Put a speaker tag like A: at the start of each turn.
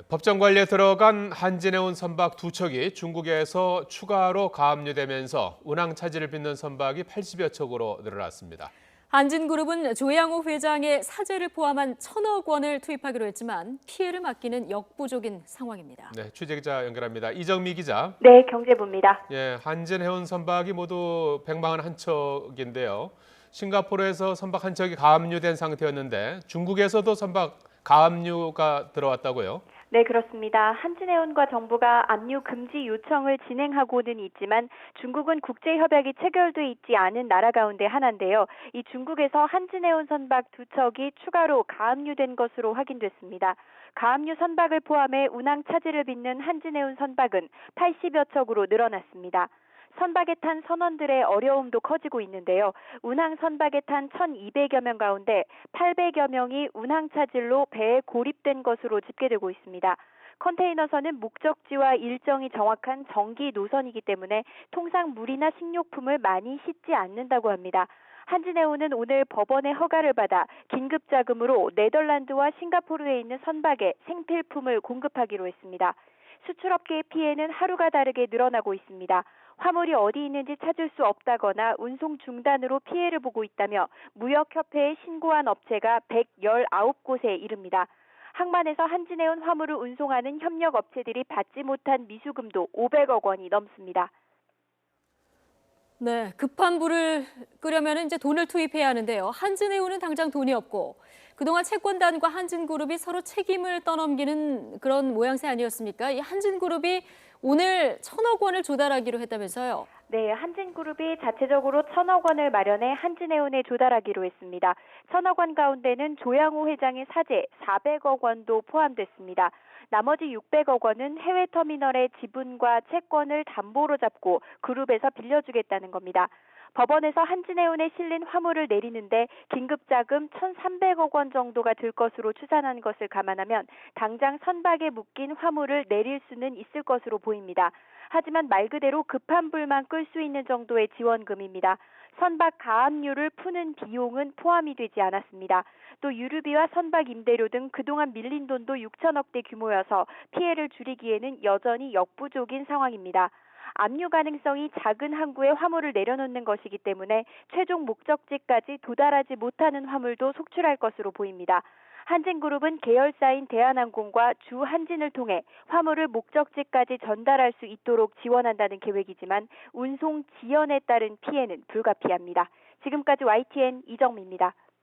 A: 법정 관리에 들어간 한진해운 선박 두 척이 중국에서 추가로 가압류되면서 운항 차질을 빚는 선박이 80여 척으로 늘어났습니다.
B: 한진그룹은 조양호 회장의 사죄를 포함한 1,000억 원을 투입하기로 했지만 피해를 막기는 역부족인 상황입니다.
A: 네, 취재기자 연결합니다. 이정미 기자.
C: 네, 경제부입니다.
A: 한진해운 선박이 모두 141척인데요. 싱가포르에서 선박 한 척이 가압류된 상태였는데 중국에서도 선박 가압류가 들어왔다고요?
C: 네, 그렇습니다. 한진해운과 정부가 압류 금지 요청을 진행하고는 있지만 중국은 국제협약이 체결돼 있지 않은 나라 가운데 하나인데요. 이 중국에서 한진해운 선박 두 척이 추가로 가압류된 것으로 확인됐습니다. 가압류 선박을 포함해 운항 차질을 빚는 한진해운 선박은 80여 척으로 늘어났습니다. 선박에 탄 선원들의 어려움도 커지고 있는데요. 운항 선박에 탄 1,200여 명 가운데 800여 명이 운항 차질로 배에 고립된 것으로 집계되고 있습니다. 컨테이너선은 목적지와 일정이 정확한 정기 노선이기 때문에 통상 물이나 식료품을 많이 싣지 않는다고 합니다. 한진해운은 오늘 법원의 허가를 받아 긴급 자금으로 네덜란드와 싱가포르에 있는 선박에 생필품을 공급하기로 했습니다. 수출업계의 피해는 하루가 다르게 늘어나고 있습니다. 화물이 어디 있는지 찾을 수 없다거나 운송 중단으로 피해를 보고 있다며 무역협회에 신고한 업체가 119곳에 이릅니다. 항만에서 한진해운 화물을 운송하는 협력업체들이 받지 못한 미수금도 500억 원이 넘습니다.
B: 네, 급한 불을 끄려면 이제 돈을 투입해야 하는데요. 한진해운은 당장 돈이 없고 그동안 채권단과 한진그룹이 서로 책임을 떠넘기는 그런 모양새 아니었습니까? 이 한진그룹이 오늘 1,000억 원을 조달하기로 했다면서요.
C: 네, 한진그룹이 자체적으로 1,000억 원을 마련해 한진해운에 조달하기로 했습니다. 1,000억 원 가운데는 조양호 회장의 사죄 400억 원도 포함됐습니다. 나머지 600억 원은 해외 터미널의 지분과 채권을 담보로 잡고 그룹에서 빌려주겠다는 겁니다. 법원에서 한진해운에 실린 화물을 내리는데 긴급자금 1,300억 원 정도가 들 것으로 추산한 것을 감안하면 당장 선박에 묶인 화물을 내릴 수는 있을 것으로 보입니다. 하지만 말 그대로 급한 불만 끌 수 있는 정도의 지원금입니다. 선박 가압류를 푸는 비용은 포함이 되지 않았습니다. 또 유류비와 선박 임대료 등 그동안 밀린 돈도 6천억대 규모여서 피해를 줄이기에는 여전히 역부족인 상황입니다. 압류 가능성이 작은 항구에 화물을 내려놓는 것이기 때문에 최종 목적지까지 도달하지 못하는 화물도 속출할 것으로 보입니다. 한진그룹은 계열사인 대한항공과 주한진을 통해 화물을 목적지까지 전달할 수 있도록 지원한다는 계획이지만 운송 지연에 따른 피해는 불가피합니다. 지금까지 YTN 이정미입니다.